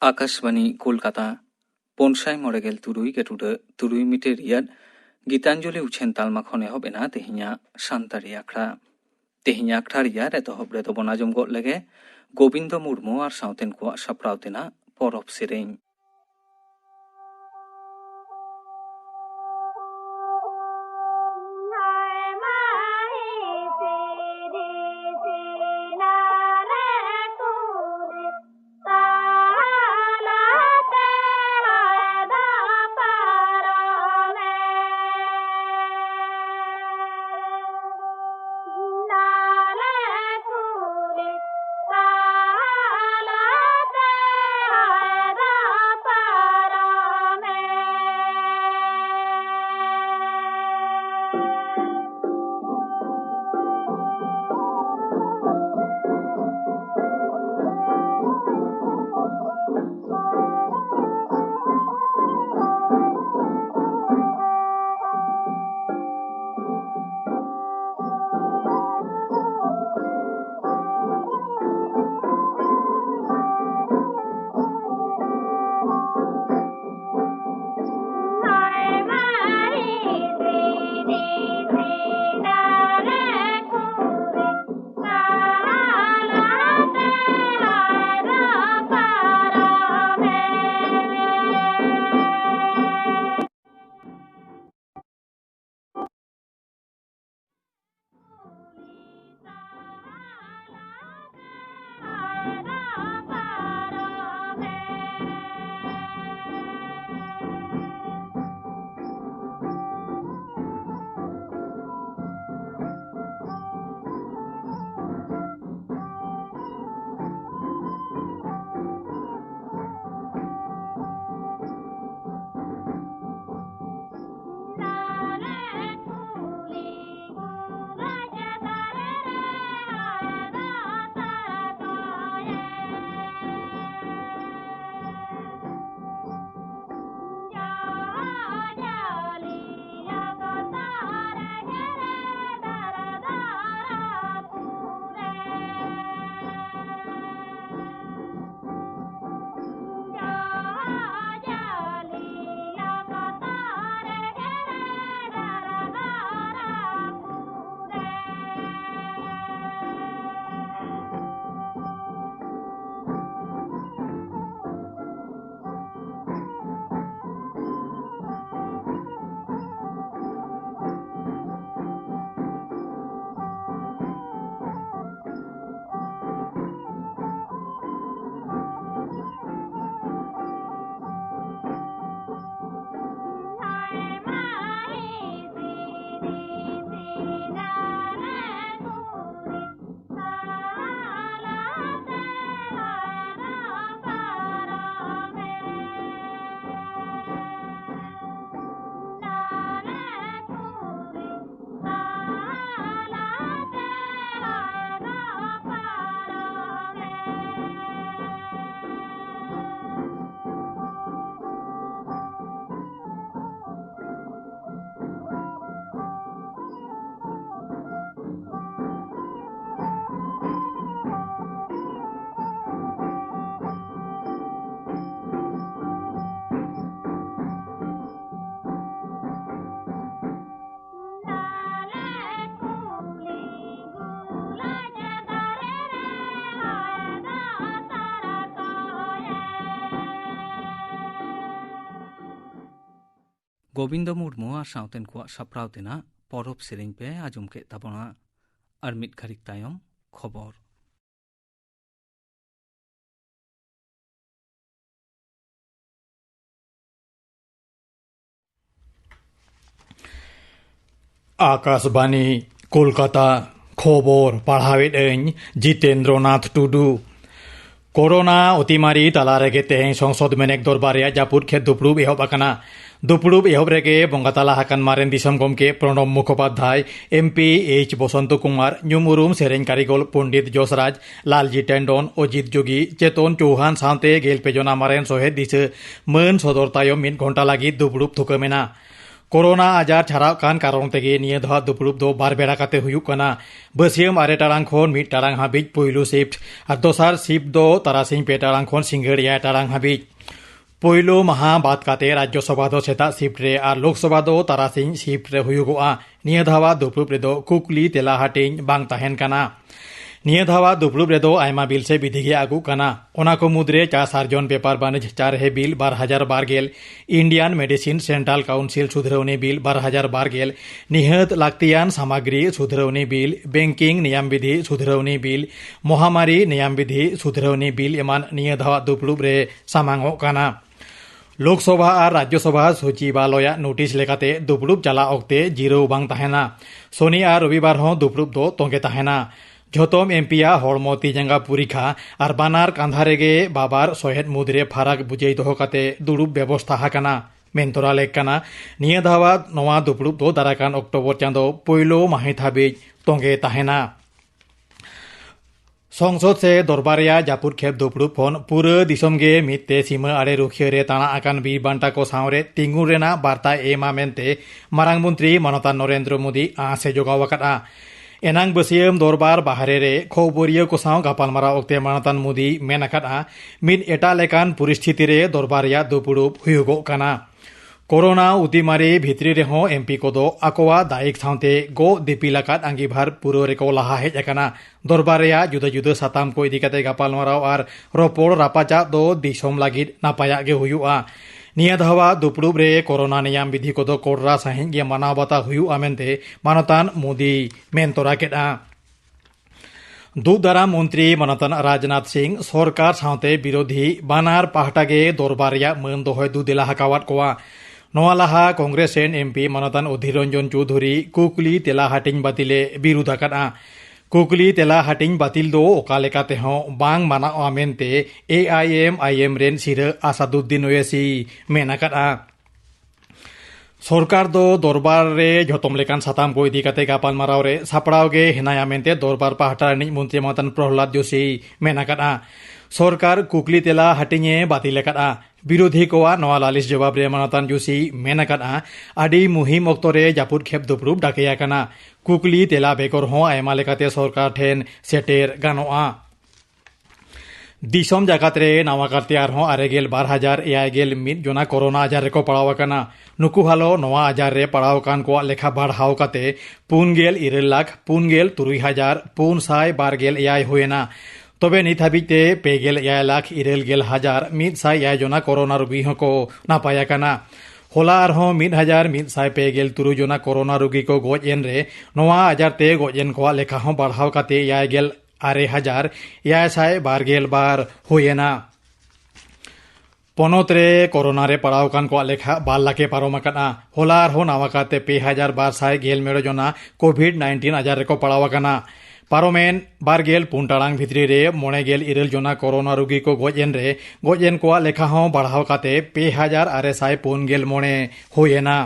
आकाशवाणी कोलकाता पनसाय मरेगेल तुरुई गेटुडे तुरुई मिटे रियाद गीतांजलि उछेन तालमा खन एहब एना तेहिया सानतारि आखड़ा तेहिया आखड़ा रियाद एतहब रेदो बनाजम गद लेगे गोविंद मुर्मू और सावतेन को साप्राव तेना परब सेरें गोविंद मुर्मू और सावतेन को साप्राव तेना परब सेरें पे आजम के ताबना और मिट घरिक तायम खबर आकाशवाणी कोलकाता खबर पढ़ावें जितेंद्रनाथ टुडू कोरोना अतिमारी तला रेगे तेहें संसद मेनेक दरबार जापुर खेत दुपड़ूब एहब आकना दुपड़ूब एहब रेगे बंगाताला हाकान मारेन दिसम गमके प्रणब मुखोपाध्याय एमपी एच बसंत कुमार ᱧᱩᱢᱩᱨᱩᱢ सेरें कारिगल पंडित जसराज लालजी टेंडन अजित जोगी चेतन चौहान सावते गेल पेजना मारेन सहेद दिस मन सदर तायम 1 घंटा लगी दुपड़ूब थुकमेना कोरोना आजार छाराव कान कारण तेगे निया दहा दुपुरुब दो बार बेड़ा काते हुयुक कना बसियम आरे टारांग खोन मिट टारांग हाबिज पोइलु शिफ्ट और दोसार शिफ्ट दो तरासिंग पे टारांग खोन सिंगड़ या टारांग हाबिज पोइलो महा बात काते राज्यसभा दो सेता शिफ्ट रे और लोकसभा दो तरासिंग शिफ्ट रे हुयुगोआ निया धावा दुपुरुब रे दो कुकली तेला हाटिंग बांग ताहेन कना निया धावा दुपुरुब रे दो आयमा बिल से विधिगे आगु कना ओना को मुद्रे 4 सार्जन पेपर बानिज 4 हे bill 12,012 Indian medicine central council सुधरौनी बिल 12,012 निहत लाक्तियान सामग्री सुधरौनी बिल बैंकिंग नियम विधि सुधरौनी बिल महामारी नियम विधि सुधरौनी बिल एमान निया धावा दुपुरुब रे सामांगो कना लोकसभा और राज्यसभा सचिवालय नोटिस लेकाते दुपुरुब चला ओक्ते जिरो बांग ताहेना शनि और रविवार हों दुपुरुब दो तोंगे ताहेना झोतम एमपिया हड़मो तीजांगा पुरीखा और बानार कांधा रेगे बाबार सहेद मुद्रे फाराक बुझे दो काते दुरुब व्यवस्था हाकाना मेंतरा लेकाना निया धावा नवा दुपुरुब दो दाराकान अक्टोबर चांदो पोइलो माहित हाबिज तोंगे ताहेना संसद से दरबारिया जापुर खेप दुपुरुब फोन पूरा दिसम गे मिते सीमा आड़े रुखिया रे ताना आकान बीर बांटा को सावरे तिंगु रेना बार्ता एमा मेनते मारांग मंत्री मानता नरेंद्र मोदी आसे जोगावकाटा एनांग बसियम दरबार बाहरे रे खबरिया को साव गापालमारा ओक्ते मानतान मोदी मेनाकाटा मिद एटा लेकान परिस्थिति रे दरबारिया दुपुरुब हुयुगो काना कोरोना उतिमारी भित्री रेहो एमपी को दो आकोवा दायिक साउते गो दिपिलाकात आंगिभार पुरो रेको लाहा हेज अकाना दरबारिया जुदा जुदा साताम को इदिकाते गापालमाराव और रोपोड़ रापाचा दो दिसोम लागिद नापाया गे हुयुआ निया धावा दुपुरुब रे कोरोना नियम विधि को दो कोर्रा साहिं गे मानाव बाता हुयुआ मेनते मानतान मोदी मेनतोरा केदा दूधारा मंत्री मानतान राजनाथ सिंह सरकार साउते विरोधी बानार पाहटागे दरबारिया मन दोहय दुदेला हाकावात कोआ नवा लाहा कांग्रेस रेन एमपी मानतान अधीर रंजन चौधरी कुकली तेला हाटिंग बातिले विरोध आकादा कुकली तेला हाटिंग बातिल दो ओका लेकाते हों बांग माना मेनते AIM रेन सिर आसादुद्दीन ओवैसी मेन आकादा सरकार दो दरबार रे झोतम लेकान साताम को इदी काते गापालमाराव रे सापड़ाव गे हेनाया मेनते दरबार पाहटा रिनिज मंत्री मानतान प्रहलाद जोशी मेन आकादा सरकार कुकली तेला हाटिंगे बातिल आकादा विरोधी कोआ नवा लालिस जवाब रे मानतान जोशी मेन आकादा आदि मुहिम अक्तरे जापुर खेप दुपुरुब डाकेया काना कुकली तेला बेकर हों आयमा लेकाते सरकार ठेन सेटेर गानोआ दिसम जाकात रे नवा कार्तियार हों आरेगेल 12,000 मिद जना कोरोना आजार रेको पड़ाव काना नुकु हालो नवा आजार रे पड़ाव कान को लेखा बढ़ाव काते 4,9,63,412 हुएना तबे नित हाबिते 4,9,11,100 जना कोरोना रोगी को नापाया काना होला आरहों 1,153 जना कोरोना रोगी को गोजेन रे नवा आजार ते गोजेन को लेखा हों बढ़ाव काते 6,9,12 हुएना पनोत रे कोरोना रे पड़ाव कान को लेखा 12 लाखे पारोमाकाना होला आरहों नावाकाते 2,200 जना कोविड-19 आजार रेको पड़ाव काना पारोमेन 12 पुंटाड़ांग भित्री रे 9,9 जना कोरोना रोगी को गोजेन को लेखा हों बढ़ाव काते 2,659 हुएना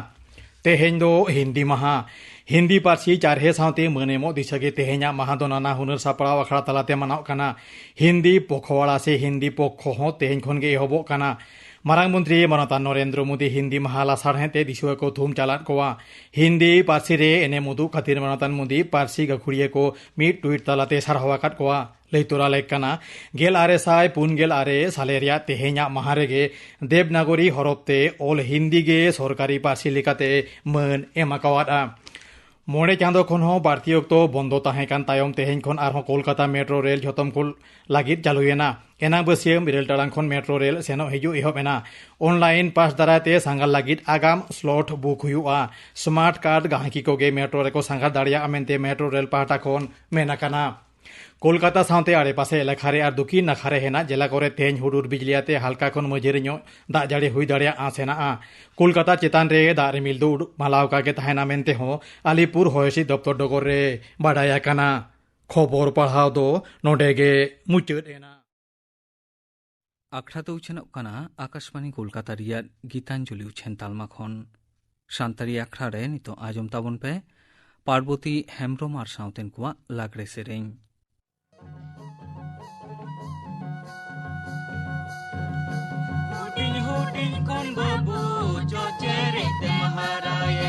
तेहेन दो हिंदी माहा हिंदी पार्सी चारहे सावते मनेमो दिशगे तेहेना माहा दो नाना हुनर सापड़ाव अखड़ा तलाते मनाव काना हिंदी पखवाड़ा से हिंदी पक्ष हों तेहेन खन गे एहबो काना मारांग मंत्री मानता नरेंद्र मोदी हिंदी माहा लासाढ़ते दिशुआ को थूम चालात कोआ हिंदी पार्सी रे एने मुदु खातिर मानतान मोदी पार्सी गखुड़िया को मिट ट्वीट तलाते सारहावाकात कोआ लैतोरा लेकाना 1946 साले रिया तेहेना माहारेगे देवनागरी हरफते ऑल हिंदी गे सरकारी पार्सी लेकाते मन एमाकावादा मोड़े चांदो खन हों भारतीय तो बंदो ताहेकान तायम तेहेन खन आरहों कोलकाता मेट्रो रेल झोतम को लागिद चालुएना एना बसियम 2 टाड़ांग खन मेट्रो रेल सेनो हिजु एहबेना ऑनलाइन पास दाराते सांगार लागिद आगाम स्लॉट बुक हुआ स्मार्ट कार्ड गाहकी को गे मेट्रो रेको सांगार दाड़िया मेनते मेट्रो रेल पाहटा खन मेनाकाना कोलकाता सावते आड़े पासे एलाकारे और दुकिन नाखारे हेना जेला करे तेज हुडुर बिजलियाते हल्का खन मजेरी दाग जाड़ी हुई दाड़िया आसेना कोलकाता चेतान रे दाग रिमिल दो मालाव कागे तहेना मेनते हो आलिपुर हयसी दफ्तर डगर रे बाडाया काना खबर पढ़ाव दो नोडेगे मुचाद एना आखड़ा तो उछेनोग काना आकाशवाणी कोलकाता रियाद गीतांजलि उछेन तालमा खन सानतारी आखड़ा रे नितो आजम ताबन पे पार्वती हेम्ब्रम आर सावतेन कुआ लागरे सेरें Hudin hudin kon babu cocere te maharaya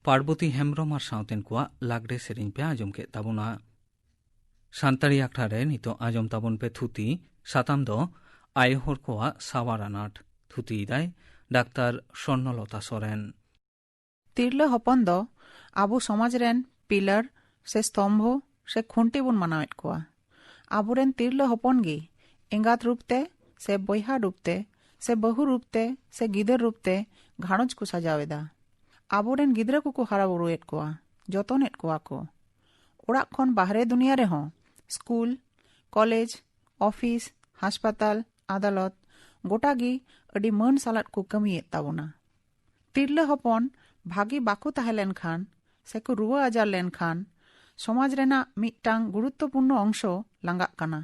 Parvati Hembrom और साउतेन कोआ लागड़े सेरिंग पे आजम के ताबुना सान्ताड़ी आखड़ा रे नितो आजम ताबुन पे थुती साताम दो आय हर कोआ सावारानाट थुती दाय डाक्तार स्वर्णलता सोरेन तिरला हपन दो आबो समाज रेन पिलर से स्तंभ से खुंटी बुन मनावेत कोआ आबोरेन तिरला हपन गी एंगात रूपते से बयहा रूपते से बहु रूपते से गिदर रूपते घाणोज को सजावेदा आबोरेन गिद्रा को हारा बुरुएत कोआ जतनेत कोआ को ओड़ा खन बाहरे दुनिया रे हों स्कूल कॉलेज ऑफिस हास्पाताल आदालत गोटागी अडी मन सालात को कमिएत ताबोना तिरला हपन भागी बाकू ताहे लेन खान से को रुआ आजार लेन खान समाज रेना मिटांग गुरुत्वपूर्ण अंश लांगाक काना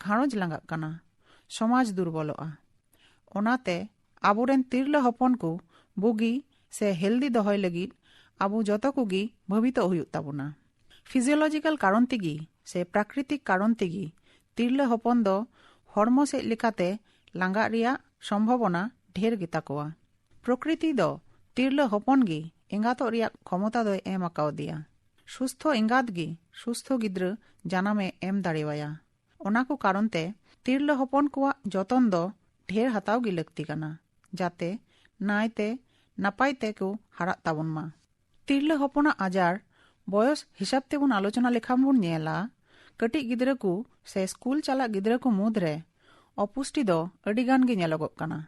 घाणोज लांगाक काना समाज दुर्बलोआ ओनाते आबोरेन तिरला हपन को बुगी से हेल्दी दहय लगित आबो जतो कोगी भवित हुयुग ताबोना फिजियोलॉजिकल कारण तेगी से प्राकृतिक कारण तेगी तिरला हपन दो हर्मो से लेकाते लांगा रिया संभावना ढेर गिता कोआ प्रकृति दो तिरला हपन गी एंगातो रिया क्षमता दो एम आकाव दिया सुस्थ एंगात गी सुस्थ गिद्र जानामे एम दाड़ेवाया ओना को कारण ते तिरला हपन कोआ जतन दो ढेर हताव गी लगती काना जाते नायते नापायते को हारा ताबुन मा तिरला हपना आजार बयस हिसाब ते बुन आलोचना लेखा बुन नेला कटी गिद्रा को से स्कूल चला गिद्रा को मुद्रे अपुष्टि दो अडिगान गे नेलोगोग काना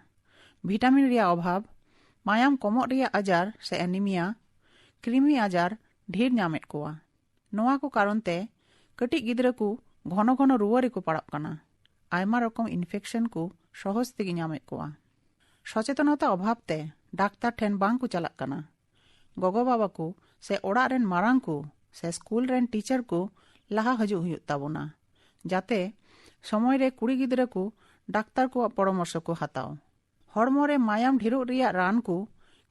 विटामिन रिया अभाव मायाम कमोग रिया आजार से एनीमिया क्रीमी आजार ढेर नामेत कोआ नोआ को कारण ते कटी गिद्रा को घन घन रुआरी को पड़ाग काना आयमा रकम इन्फेक्शन को सहज तेगे नामेत कोआ सचेतनता अभाव ते डाक्तार ठेन बांग को चलाग काना गोगो बाबा को से ओड़ा रेन मारांग को से स्कूल रेन टीचर को लाहा हजू हुयुग ताबोना जाते समय रे कुड़ी गिद्रा को डाक्तार को परामर्श को हताओ हड़मो रे मायाम ढेरोग रिया रान को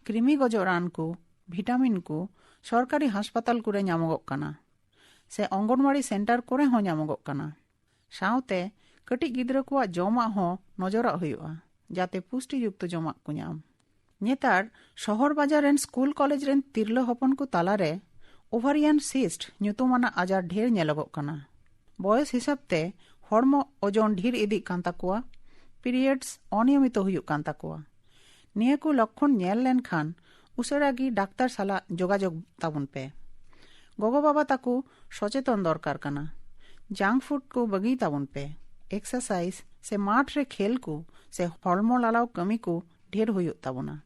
क्रिमी गजो रान को विटामिन को सरकारी हास्पाताल कुरे नामोगोग काना से अंगनवाड़ी सेंटर कुरे हो नामोगोग काना साउते कटी गिद्रा को जमा हो नजरा हुयुगा जाते पुष्टि युक्त जमा को नाम नेतार शहर बाजार रेन स्कूल कॉलेज रेन तिरला हपन को तालारे ओभारियान सिस्ट ᱧᱩᱛᱩᱢᱟᱱᱟᱜ आजार ढेर नेलोगोग काना बयस हिसाब ते हड़मो ओजन ढेर इदी कान ताकोआ पीरियड्स अनियमित हुयुग कान ताकोआ निया को लक्षण नेल लेन खान उसेरागी डाक्तार साला जोगाजोग ताबुन पे गोगो बाबा ताको सचेतन दरकार काना जंक फूड को बगी ताबुन पे एक्सरसाइज से माठ रे खेल को से हड़मो लालाव कमी को ढेर हुयुग ताबुना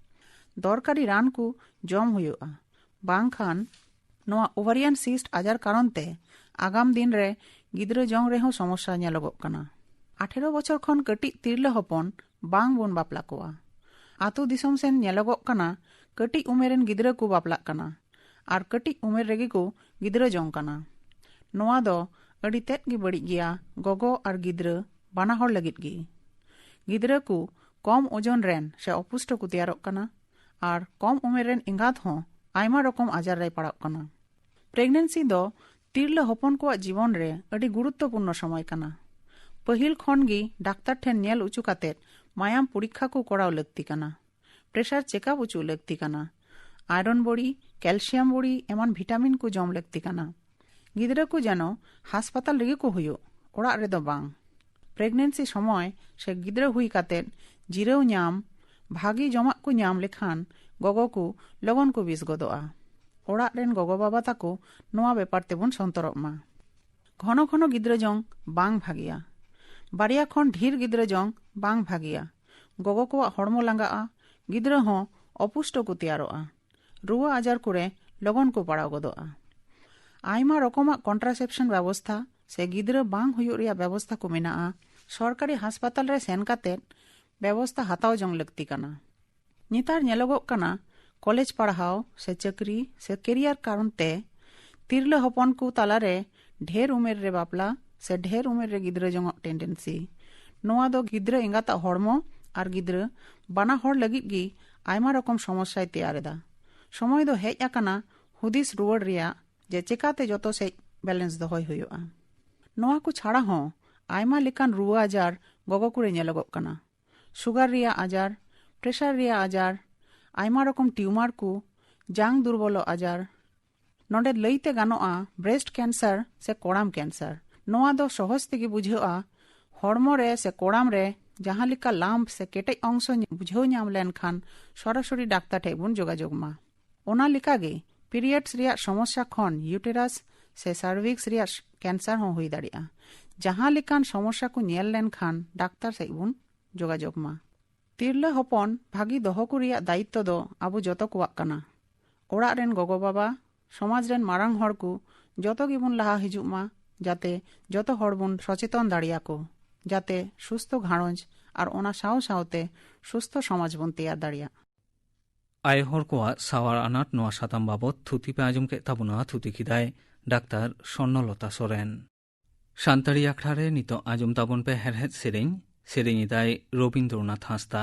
दरकारी रान को जम हुयुगा बांग खान नोआ ओभारियान सिस्ट आजार कारण ते आगाम दिन रे गिद्रा जंग रेहो समस्या नेलोगोग काना 18 बछर खन कटी तिरला हपन बांग बोन बापला कोआ आतु दिसम सेन नेलोगोग काना कटी उमेरेन गिद्रा को बापला काना आर कटी उमेर रेगे को गिद्रा जंग काना नोआ दो अडी तेत गी बड़ी गिया गोगो आर गिद्रा बाना हर लगित गी गिद्रा को कम ओजन रेन से अपुष्ट को तैयारोग काना आर कम उमेर रेन एंगात हो आयमा रकम आजार रे पड़ाग काना प्रेगनेंसी दो तिरला हपन को जीवन रे अडी गुरुत्वपूर्ण समय काना पहिल खन गी डाक्तार ठेन नेल उचु काते मायाम परीक्षा को कराव लगती काना प्रेशर चेकअप उचु लगती काना आयरन बड़ी कैल्शियम बड़ी एमन विटामिन को जम लगती काना गिद्रा को जानो हास्पाताल रेगे को हुयो ओड़ा रे दो बांग प्रेगनेंसी समय से गिद्रा हुई काते जिराव नाम भागी जमा को नाम लेखान गोगो को लगन को बिस गदोआ ओड़ा रेन गोगो बाबा ताको नोआ बेपार तेबुन संतरब मा घन घन गिद्रा जंग बांग भागिया बारिया खन ढेर गिद्रा जंग बांग भागिया गोगो को हड़मो लांगाआ गिद्रा हो अपुष्ट को तैयारोआ रुआ आजार कुरे लगन को पड़ाव गदोआ आयमा रकमा कॉन्ट्रासेप्शन व्यवस्था से गिद्रा बांग हुयुग रिया व्यवस्था को मेनाआ सरकारी हास्पाताल रे सेन काते व्यवस्था हताव जंग लगती काना नेतार नेलोगोग काना कॉलेज पढ़ाओ से चक्री से कैरियर कारण ते तिरला हपन को तालारे ढेर उमेर रे बापला से ढेर उमेर रे गिद्रा जंग टेंडेंसी नोआ दो गिद्रा एंगाता हड़मो आर गिद्रा बाना हड़ लगित गी आयमा रकम समस्या तैयारेदा समय दो हेज आकाना हुदिस रुवाड़ रिया जे चेकाते जतो से बैलेंस दहय हुयुआ नोआ को छाड़ा हो आयमा लेकान रुआ आजार गोगो कुरे नेलोगोग काना सुगार रिया आजार प्रेशर रिया आजार आयमा रकम टिউমার को जांग दुर्बलो आजार नोंडे लईते गानोआ ब्रेस्ट कैंसर से कोड़ाम कैंसर नोआ दो सहज तेगे बुझेआ हड़मो रे से कोड़ाम रे जहां लिका लाम्प से केटे अंश बुझेव नाम लेनखान सरासरि डाक्तार ठेक बुन जोगाजोग मा ओना लिकागे पीरियड्स रिया समस्या खन यूटेरास से सार्विक्स रिया कैंसर हो हुई दाड़िया जहां लिकान समस्या को नेल लेनखान डाक्तार से बुन जोगाजोग मा तिरला हपन भागी दोहो को रिया दायित्व दो आबु जतो कोवाक काना ओड़ा रेन गोगो बाबा समाज रेन मारांग हड़ को जतो गिबुन लहा हिजुग मा जाते जतो हड़ बुन सचेतन दाड़िया को जाते सुस्थ घाणोज और ओना साव सावते सुस्थ समाज बुन तैयार दाड़िया आय हर कोआ सावार आनाट नोआ साताम बाबत थुति पे आजम के ताबुना थुति किदाय डाक्तार स्वर्णलता सोरेन सान्ताड़ी आखड़ारे नितो आजम ताबुन पे हेरहेद सेरें दाय रबीन्द्रनाथ हांसदा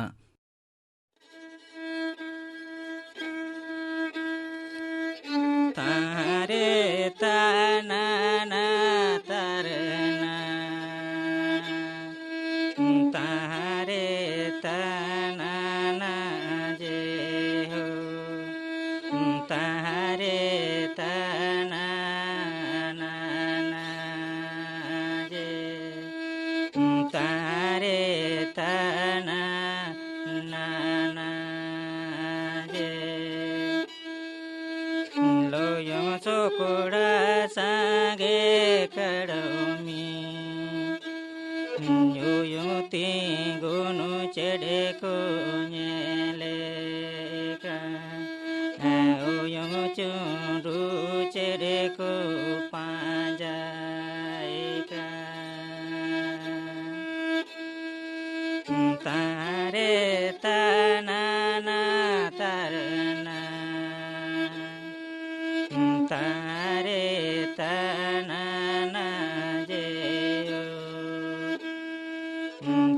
तारे ताना ना तारना तारे ताना ना जे हो तारे ताना ना जे तारे ताना ना जे लोयम चोकोड़ा सांगे कड़मी योयम तीगुनु चढ़े को नेले का ओयम चुंडू चढ़े को पांजाए का तारे ताना ना तारना तारे ताना ना जे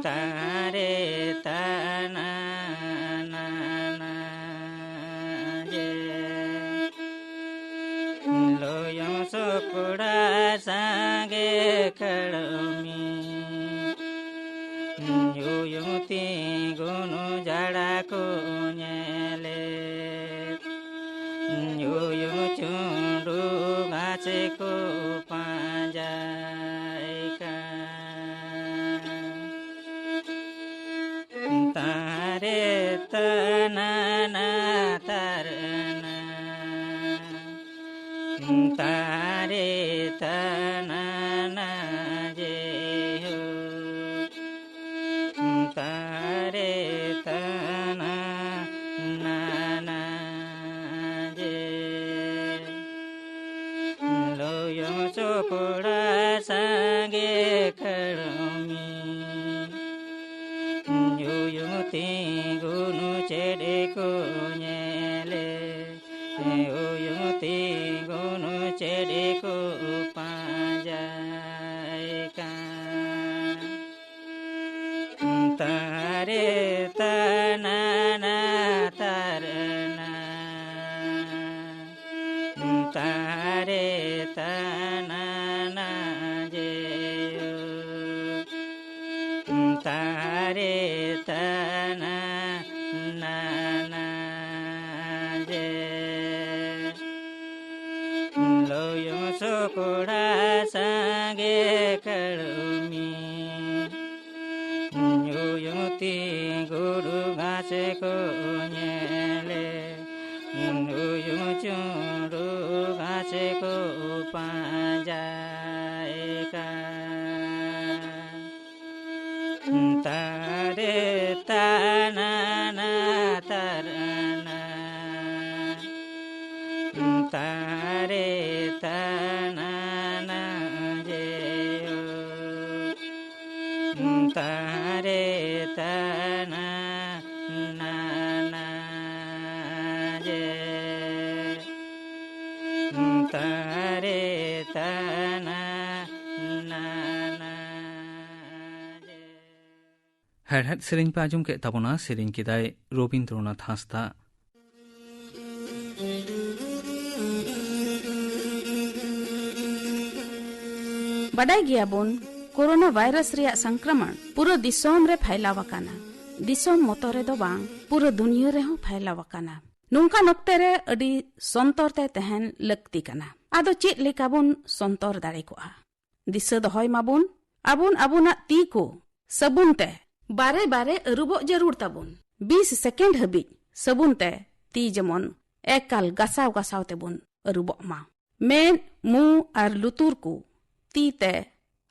तारे ताना ना जे लोयम सोकुड़ा सांगे खड़मी योयम तीगुनु जड़ा को नेले योयम चुंडू घासे को पांजाए का तारे तना ना तारना तारे तना ना जे हो तारे तना ना जे लोयम चोकोड़ा सांगे खड़मी योयम तीगुनु चढ़े को नेले ओयम तीगुनु चढ़े को पांजाए का तारे ताना ना तारना तारे ताना ना जे तारे ताना ना जे लोयम सोकोड़ा सांगे कड़मी योयम तीगुनु घासे को नेले योयम चुंडू घासे को पांजाए का तारे ताना ना तारना तारे ताना ना जे तारे ताना ना जे तारे ताना ना जे हेरहेद सेरें पे आजम के ताबुना सेरें किदाय रबीन्द्रनाथ हांसदा बड़ाई गया बोन कोरोना वायरस रिया संक्रमण पूरा दिसोम रे फैलाव काना दिसोम मोतो रे दो बांग पूरा दुनिया रे हो फैलाव काना ᱱᱚᱝᱠᱟᱱ ᱚᱠᱛᱮ ᱨᱮ ᱟᱹᱰᱤ ᱥᱚᱱᱛᱚᱨ ᱛᱮ ᱛᱟᱦᱮᱱ ᱞᱟᱹᱠᱛᱤ ᱠᱟᱱᱟ᱾ ᱟᱫᱚ ᱪᱮᱫ ᱞᱮᱠᱟ ᱵᱚᱱ ᱥᱚᱱᱛᱚᱨ ᱫᱟᱲᱮ ᱠᱚᱜᱼᱟ? ᱫᱤᱥᱟᱹ ᱫᱚᱦᱚᱭ ᱢᱟᱵᱚᱱ ᱟᱵᱚᱱᱟᱜ ᱛᱤ ko sabun te बारे बारे अरुबोग जरूर ताबुन 20 सेकेंड हबिज सबुन ते ती जमन एकाल गसाव गसाव तेबुन अरुबोग मा। मेन मु आर लुतुर को ती ते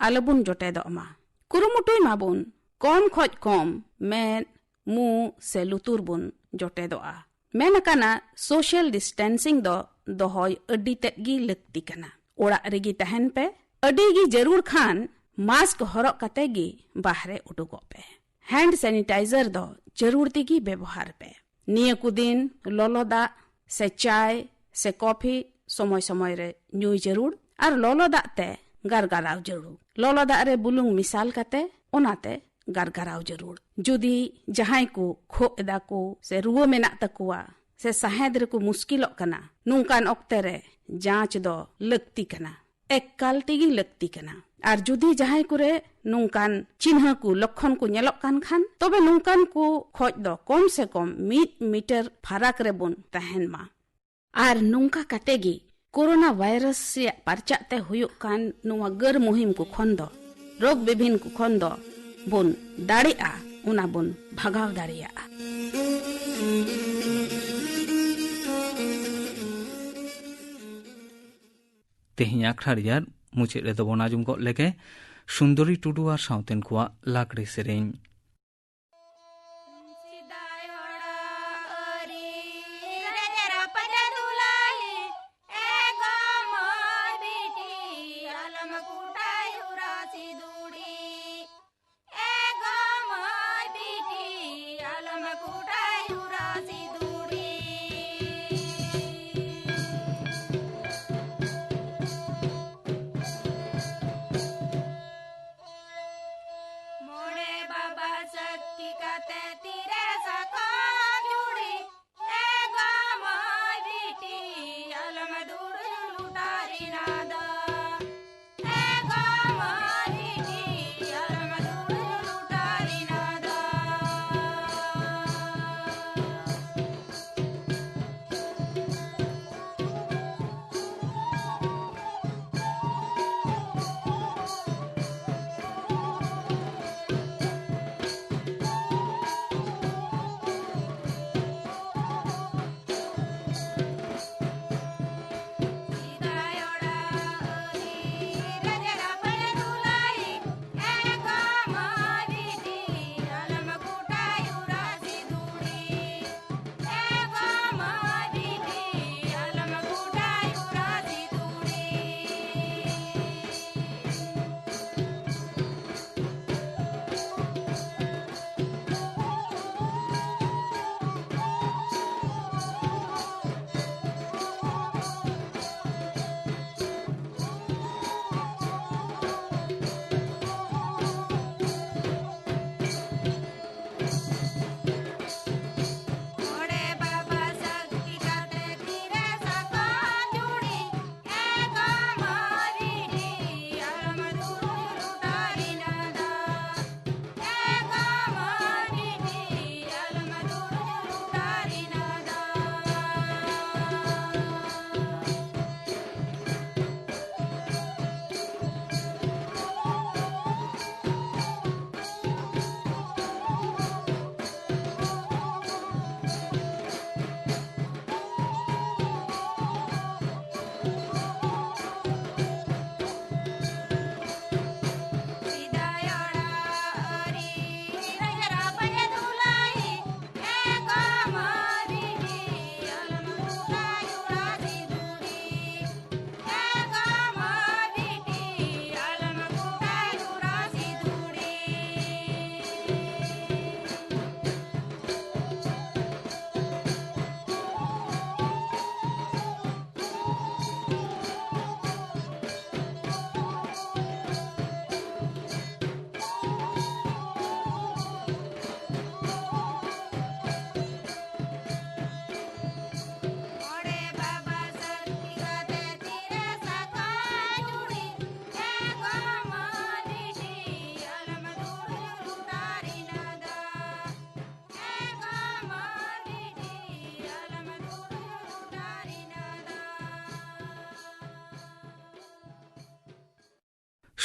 आलबुन जोटे दो मा। कुरुमुटुई माबुन कम खोज कम मेन मु से लुतुर बुन जोटे दो आ। मेन काना सोशल डिस्टेंसिंग दो दोहोय अड्डी तेगी लगती कना। ओड़ा रेगी तहन पे अड्डी गी जरूर खान मास्क हरक कते गी बाहरे उडुगो पे। हैंड सैनिटाइजर दो जरूर तिगी व्यवहार पे। निये कुदिन लोलो दा से चाय से कॉफी समय समय रे न्यूई जरूर और लोलो दा ते गारगाराव जरूर। लोलो दा रे बुलुंग मिसाल कते ओनाते गारगाराव जरूर। जुदी जहां को खो एदा को से रुओ मेना तकुआ से साहेद रे को मुश्किलों कना नुकान ऑक्ते रे जांच दो लगती कना एकाल तिगी लगती कना। और जुदी जहां कुरे नुकान चिन्ह को लक्षण को नेलोक कान खान तबे नुकान को खोज दो कम से कम 1 मीटर फराक रे बुन तहन मा। और नुका कतेगी कोरोना वायरस से परचाते हुयो कान नुवा गर मुहिम को खन दो रोग विभिन्न को खन दो बुन दाड़िया उना बुन भगाव दाड़िया। तेहिं आखड़ा रियार मुचे रे दबोन आजुम गो लेगे सुंदरी टुडू आर साउतेन कुआ लाकड़ी सेरेंग। मोड़े बाबा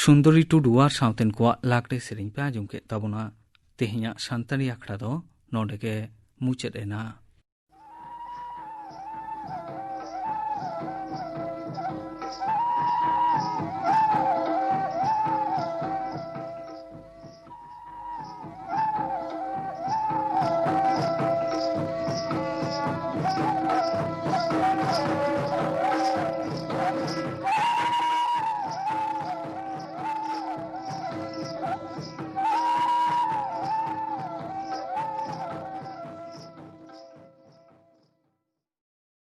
सुंदरी टुडू और सावतेन को लाकड़े सेरिंग पे आजम के तबुना तेहिया शांतरी आखड़ा दो नोडे के मुचेद एना